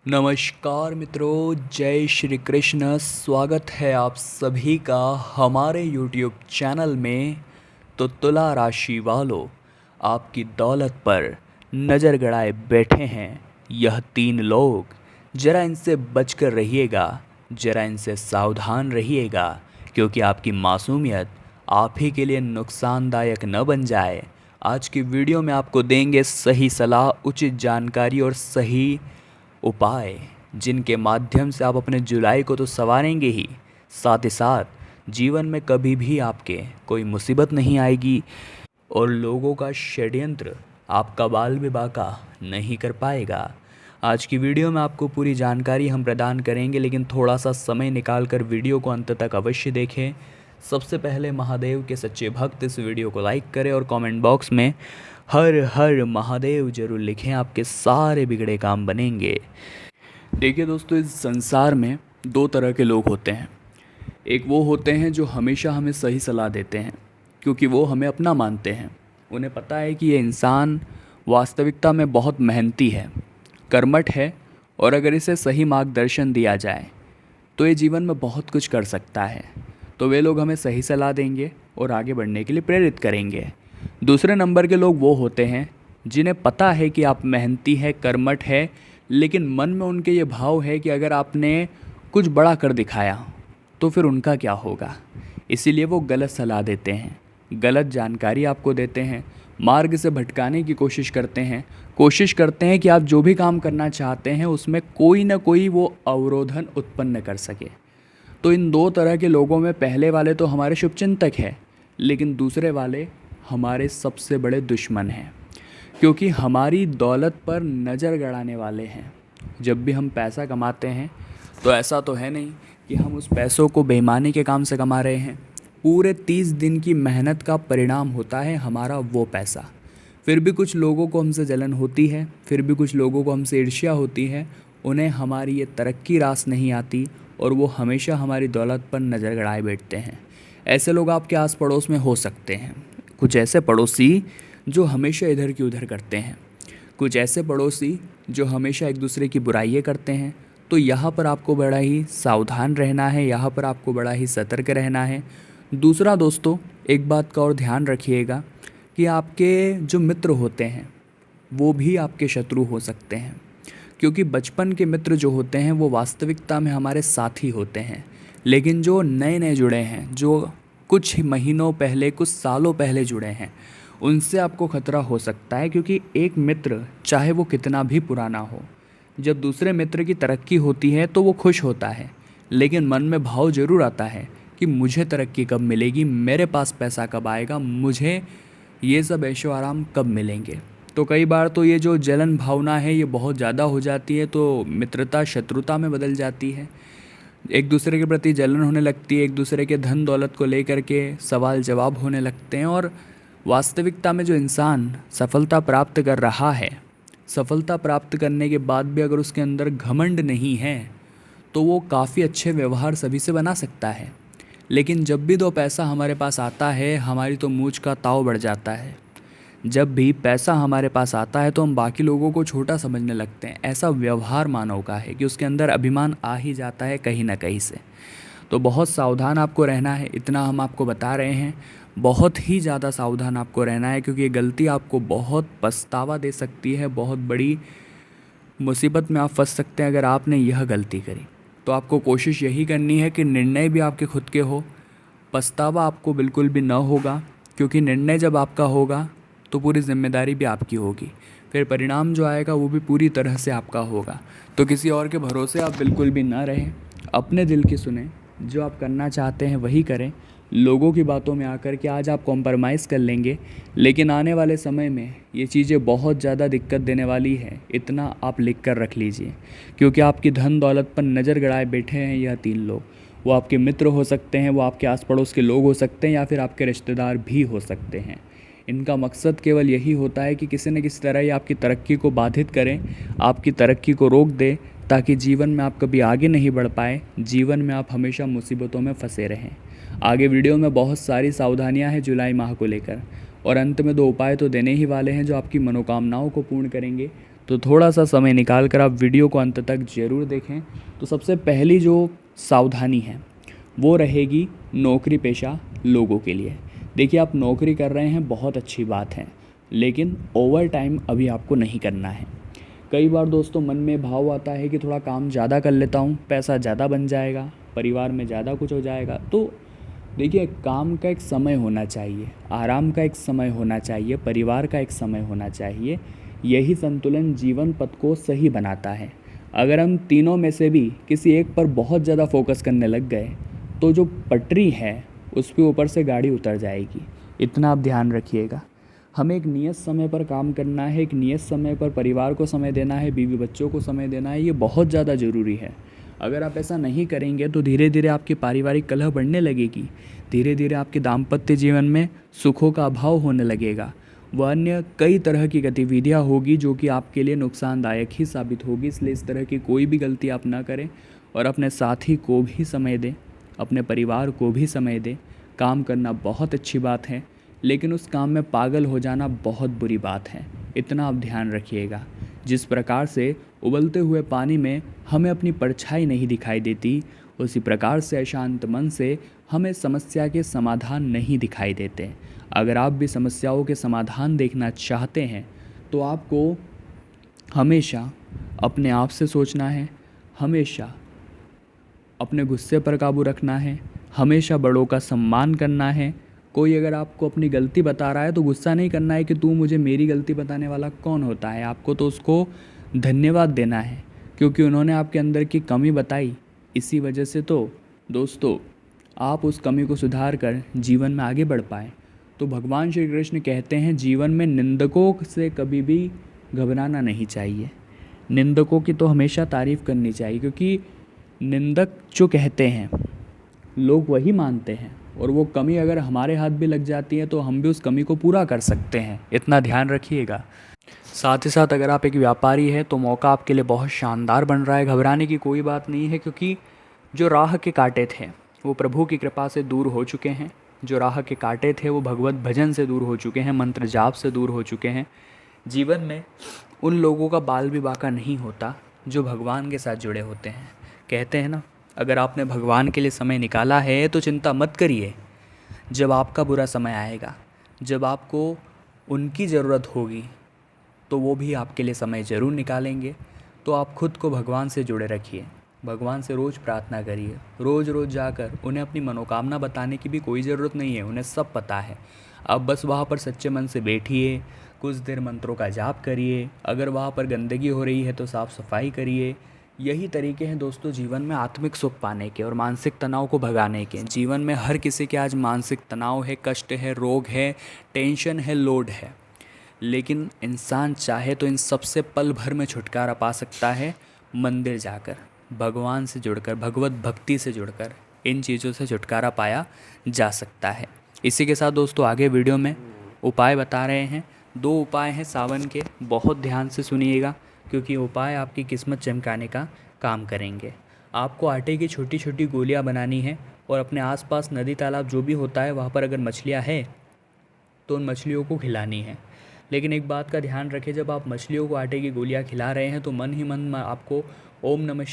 नमस्कार मित्रों, जय श्री कृष्ण। स्वागत है आप सभी का हमारे YouTube चैनल में। तो तुला राशि वालों, आपकी दौलत पर नज़र गड़ाए बैठे हैं यह तीन लोग। ज़रा इनसे बचकर रहिएगा, ज़रा इनसे सावधान रहिएगा, क्योंकि आपकी मासूमियत आप ही के लिए नुकसानदायक न बन जाए। आज की वीडियो में आपको देंगे सही सलाह, उचित जानकारी और सही उपाय, जिनके माध्यम से आप अपने जुलाई को तो संवारेंगे ही, साथ ही साथ जीवन में कभी भी आपके कोई मुसीबत नहीं आएगी और लोगों का षड्यंत्र आपका बाल भी बाका नहीं कर पाएगा। आज की वीडियो में आपको पूरी जानकारी हम प्रदान करेंगे, लेकिन थोड़ा सा समय निकाल कर वीडियो को अंत तक अवश्य देखें। सबसे पहले महादेव के सच्चे भक्त इस वीडियो को लाइक करें और कमेंट बॉक्स में हर हर महादेव जरूर लिखें, आपके सारे बिगड़े काम बनेंगे। देखिए दोस्तों, इस संसार में दो तरह के लोग होते हैं। एक वो होते हैं जो हमेशा हमें सही सलाह देते हैं, क्योंकि वो हमें अपना मानते हैं। उन्हें पता है कि ये इंसान वास्तविकता में बहुत मेहनती है, कर्मठ है, और अगर इसे सही मार्गदर्शन दिया जाए तो ये जीवन में बहुत कुछ कर सकता है। तो वे लोग हमें सही सलाह देंगे और आगे बढ़ने के लिए प्रेरित करेंगे। दूसरे नंबर के लोग वो होते हैं जिन्हें पता है कि आप मेहनती है, कर्मठ है, लेकिन मन में उनके ये भाव है कि अगर आपने कुछ बड़ा कर दिखाया तो फिर उनका क्या होगा। इसीलिए वो गलत सलाह देते हैं, गलत जानकारी आपको देते हैं, मार्ग से भटकाने की कोशिश करते हैं कि आप जो भी काम करना चाहते हैं उसमें कोई ना कोई वो अवरोधन उत्पन्न कर सके। तो इन दो तरह के लोगों में पहले वाले तो हमारे शुभचिंतक हैं, लेकिन दूसरे वाले हमारे सबसे बड़े दुश्मन हैं, क्योंकि हमारी दौलत पर नज़र गड़ाने वाले हैं। जब भी हम पैसा कमाते हैं तो ऐसा तो है नहीं कि हम उस पैसों को बेईमानी के काम से कमा रहे हैं। पूरे 30 दिन की मेहनत का परिणाम होता है हमारा वो पैसा। फिर भी कुछ लोगों को हमसे जलन होती है, फिर भी कुछ लोगों को हमसे ईर्ष्या होती है। उन्हें हमारी ये तरक्की रास नहीं आती और वो हमेशा हमारी दौलत पर नज़र गड़ाए बैठते हैं। ऐसे लोग आपके आस पड़ोस में हो सकते हैं। कुछ ऐसे पड़ोसी जो हमेशा इधर की उधर करते हैं, कुछ ऐसे पड़ोसी जो हमेशा एक दूसरे की बुराइयाँ करते हैं। तो यहाँ पर आपको बड़ा ही सावधान रहना है, यहाँ पर आपको बड़ा ही सतर्क रहना है। दूसरा दोस्तों, एक बात का और ध्यान रखिएगा कि आपके जो मित्र होते हैं वो भी आपके शत्रु हो सकते हैं, क्योंकि बचपन के मित्र जो होते हैं वो वास्तविकता में हमारे साथी होते हैं, लेकिन जो नए नए जुड़े हैं, जो कुछ महीनों पहले, कुछ सालों पहले जुड़े हैं, उनसे आपको खतरा हो सकता है। क्योंकि एक मित्र चाहे वो कितना भी पुराना हो, जब दूसरे मित्र की तरक्की होती है तो वो खुश होता है, लेकिन मन में भाव जरूर आता है कि मुझे तरक्की कब मिलेगी, मेरे पास पैसा कब आएगा, मुझे ये सब ऐशो आराम कब मिलेंगे। तो कई बार तो ये जो जलन भावना है ये बहुत ज़्यादा हो जाती है, तो मित्रता शत्रुता में बदल जाती है। एक दूसरे के प्रति जलन होने लगती है, एक दूसरे के धन दौलत को लेकर के सवाल जवाब होने लगते हैं। और वास्तविकता में जो इंसान सफलता प्राप्त कर रहा है, सफलता प्राप्त करने के बाद भी अगर उसके अंदर घमंड नहीं है तो वो काफ़ी अच्छे व्यवहार सभी से बना सकता है। लेकिन जब भी दो पैसा हमारे पास आता है, हमारी तो मूंछ का ताव बढ़ जाता है। जब भी पैसा हमारे पास आता है तो हम बाकी लोगों को छोटा समझने लगते हैं। ऐसा व्यवहार मानव का है कि उसके अंदर अभिमान आ ही जाता है कहीं ना कहीं से। तो बहुत सावधान आपको रहना है, इतना हम आपको बता रहे हैं। बहुत ही ज़्यादा सावधान आपको रहना है, क्योंकि ये गलती आपको बहुत पछतावा दे सकती है, बहुत बड़ी मुसीबत में आप फंस सकते हैं अगर आपने यह गलती करी। तो आपको कोशिश यही करनी है कि निर्णय भी आपके खुद के हो, पछतावा आपको बिल्कुल भी न होगा, क्योंकि निर्णय जब आपका होगा तो पूरी जिम्मेदारी भी आपकी होगी। फिर परिणाम जो आएगा वो भी पूरी तरह से आपका होगा। तो किसी और के भरोसे आप बिल्कुल भी ना रहें, अपने दिल की सुने, जो आप करना चाहते हैं वही करें। लोगों की बातों में आकर के आज आप कॉम्प्रोमाइज़ कर लेंगे, लेकिन आने वाले समय में ये चीज़ें बहुत ज़्यादा दिक्कत देने वाली है, इतना आप लिख कर रख लीजिए। क्योंकि आपकी धन दौलत पर नज़र गड़ाए बैठे हैं यह तीन लोग। वो आपके मित्र हो सकते हैं, वो आपके आस पड़ोस के लोग हो सकते हैं, या फिर आपके रिश्तेदार भी हो सकते हैं। इनका मकसद केवल यही होता है कि किसी न किसी तरह ये आपकी तरक्की को बाधित करें, आपकी तरक्की को रोक दें, ताकि जीवन में आप कभी आगे नहीं बढ़ पाए, जीवन में आप हमेशा मुसीबतों में फंसे रहें। आगे वीडियो में बहुत सारी सावधानियां हैं जुलाई माह को लेकर, और अंत में 2 उपाय तो देने ही वाले हैं जो आपकी मनोकामनाओं को पूर्ण करेंगे। तो थोड़ा सा समय निकाल कर आप वीडियो को अंत तक ज़रूर देखें। तो सबसे पहली जो सावधानी है वो रहेगी नौकरी पेशा लोगों के लिए। देखिए, आप नौकरी कर रहे हैं, बहुत अच्छी बात है, लेकिन ओवर टाइम अभी आपको नहीं करना है। कई बार दोस्तों मन में भाव आता है कि थोड़ा काम ज़्यादा कर लेता हूँ, पैसा ज़्यादा बन जाएगा, परिवार में ज़्यादा कुछ हो जाएगा। तो देखिए, काम का एक समय होना चाहिए, आराम का एक समय होना चाहिए, परिवार का एक समय होना चाहिए। यही संतुलन जीवन पथ को सही बनाता है। अगर हम तीनों में से भी किसी एक पर बहुत ज़्यादा फोकस करने लग गए तो जो पटरी है उसके ऊपर से गाड़ी उतर जाएगी। इतना आप ध्यान रखिएगा। हमें एक नियत समय पर काम करना है, एक नियत समय पर परिवार को समय देना है, बीवी बच्चों को समय देना है। ये बहुत ज़्यादा ज़रूरी है। अगर आप ऐसा नहीं करेंगे तो धीरे धीरे आपकी पारिवारिक कलह बढ़ने लगेगी, धीरे धीरे आपके दाम्पत्य जीवन में सुखों का अभाव होने लगेगा। वह अन्य कई तरह की गतिविधियाँ होगी जो कि आपके लिए नुकसानदायक ही साबित होगी। इसलिए इस तरह की कोई भी गलती आप ना करें और अपने साथी को भी समय दें, अपने परिवार को भी समय दें। काम करना बहुत अच्छी बात है, लेकिन उस काम में पागल हो जाना बहुत बुरी बात है। इतना आप ध्यान रखिएगा। जिस प्रकार से उबलते हुए पानी में हमें अपनी परछाई नहीं दिखाई देती, उसी प्रकार से अशांत मन से हमें समस्या के समाधान नहीं दिखाई देते। अगर आप भी समस्याओं के समाधान देखना चाहते हैं तो आपको हमेशा अपने आप से सोचना है, हमेशा अपने गुस्से पर काबू रखना है, हमेशा बड़ों का सम्मान करना है। कोई अगर आपको अपनी गलती बता रहा है तो गुस्सा नहीं करना है कि तू मुझे मेरी गलती बताने वाला कौन होता है। आपको तो उसको धन्यवाद देना है क्योंकि उन्होंने आपके अंदर की कमी बताई। इसी वजह से तो दोस्तों आप उस कमी को सुधार कर जीवन में आगे बढ़ पाए। तो भगवान श्री कृष्ण कहते हैं जीवन में निंदकों से कभी भी घबराना नहीं चाहिए। निंदकों की तो हमेशा तारीफ़ करनी चाहिए, क्योंकि निंदक जो कहते हैं लोग वही मानते हैं, और वो कमी अगर हमारे हाथ भी लग जाती है तो हम भी उस कमी को पूरा कर सकते हैं। इतना ध्यान रखिएगा। साथ ही साथ अगर आप एक व्यापारी हैं तो मौका आपके लिए बहुत शानदार बन रहा है। घबराने की कोई बात नहीं है, क्योंकि जो राह के कांटे थे वो प्रभु की कृपा से दूर हो चुके हैं। जो राह के कांटे थे वो भगवत भजन से दूर हो चुके हैं, मंत्र जाप से दूर हो चुके हैं। जीवन में उन लोगों का बाल भी बाका नहीं होता जो भगवान के साथ जुड़े होते हैं। कहते हैं ना, अगर आपने भगवान के लिए समय निकाला है तो चिंता मत करिए। जब आपका बुरा समय आएगा, जब आपको उनकी ज़रूरत होगी, तो वो भी आपके लिए समय ज़रूर निकालेंगे। तो आप खुद को भगवान से जुड़े रखिए, भगवान से रोज़ प्रार्थना करिए। रोज़ रोज़ जाकर उन्हें अपनी मनोकामना बताने की भी कोई ज़रूरत नहीं है, उन्हें सब पता है। आप बस वहाँ पर सच्चे मन से बैठिए, कुछ देर मंत्रों का जाप करिए। अगर वहाँ पर गंदगी हो रही है तो साफ़ सफाई करिए। यही तरीके हैं दोस्तों जीवन में आत्मिक सुख पाने के और मानसिक तनाव को भगाने के। जीवन में हर किसी के आज मानसिक तनाव है, कष्ट है, रोग है, टेंशन है, लोड है, लेकिन इंसान चाहे तो इन सबसे पल भर में छुटकारा पा सकता है। मंदिर जाकर, भगवान से जुड़कर, भगवत भक्ति से जुड़कर इन चीज़ों से छुटकारा पाया जा सकता है। इसी के साथ दोस्तों आगे वीडियो में उपाय बता रहे हैं। 2 उपाय हैं सावन के, बहुत ध्यान से सुनिएगा क्योंकि उपाय आपकी किस्मत चमकाने का काम करेंगे। आपको आटे की छोटी छोटी गोलियां बनानी है और अपने आसपास नदी तालाब जो भी होता है वहाँ पर अगर मछलियाँ हैं तो उन मछलियों को खिलानी है। लेकिन एक बात का ध्यान रखें, जब आप मछलियों को आटे की गोलियां खिला रहे हैं तो मन ही मन में आपको ओम नमः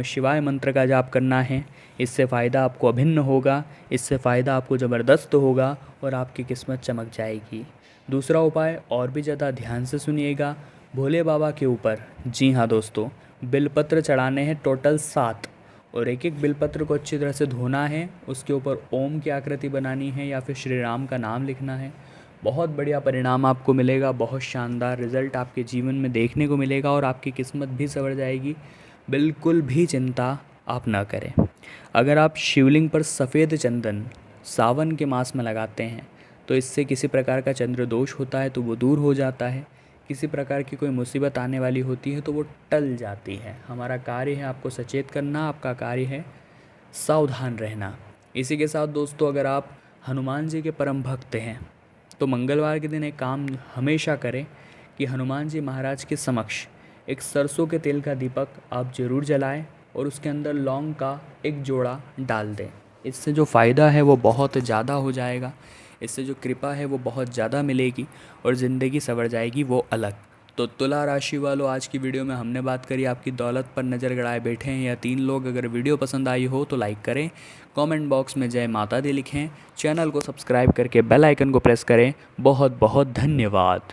शिवाय मंत्र का जाप करना है। इससे फ़ायदा आपको अभिन्न होगा, इससे फ़ायदा आपको ज़बरदस्त होगा और आपकी किस्मत चमक जाएगी। दूसरा उपाय और भी ज़्यादा ध्यान से सुनिएगा। भोले बाबा के ऊपर, जी हाँ दोस्तों, बिलपत्र चढ़ाने हैं टोटल 7, और एक एक बिलपत्र को अच्छी तरह से धोना है। उसके ऊपर ओम की आकृति बनानी है या फिर श्री राम का नाम लिखना है। बहुत बढ़िया परिणाम आपको मिलेगा, बहुत शानदार रिज़ल्ट आपके जीवन में देखने को मिलेगा और आपकी किस्मत भी संवर जाएगी। बिल्कुल भी चिंता आप ना करें। अगर आप शिवलिंग पर सफ़ेद चंदन सावन के मास में लगाते हैं तो इससे किसी प्रकार का चंद्र दोष होता है तो वो दूर हो जाता है। किसी प्रकार की कोई मुसीबत आने वाली होती है तो वो टल जाती है। हमारा कार्य है आपको सचेत करना, आपका कार्य है सावधान रहना। इसी के साथ दोस्तों अगर आप हनुमान जी के परम भक्त हैं तो मंगलवार के दिन एक काम हमेशा करें कि हनुमान जी महाराज के समक्ष एक सरसों के तेल का दीपक आप ज़रूर जलाएं और उसके अंदर लौंग का एक जोड़ा डाल दें। इससे जो फ़ायदा है वो बहुत ज़्यादा हो जाएगा, इससे जो कृपा है वो बहुत ज़्यादा मिलेगी और ज़िंदगी संवर जाएगी वो अलग। तो तुला राशि वालों, आज की वीडियो में हमने बात करी आपकी दौलत पर नज़र गड़ाए बैठे हैं या 3 लोग। अगर वीडियो पसंद आई हो तो लाइक करें, कमेंट बॉक्स में जय माता दी लिखें, चैनल को सब्सक्राइब करके बेल आइकन को प्रेस करें। बहुत बहुत धन्यवाद।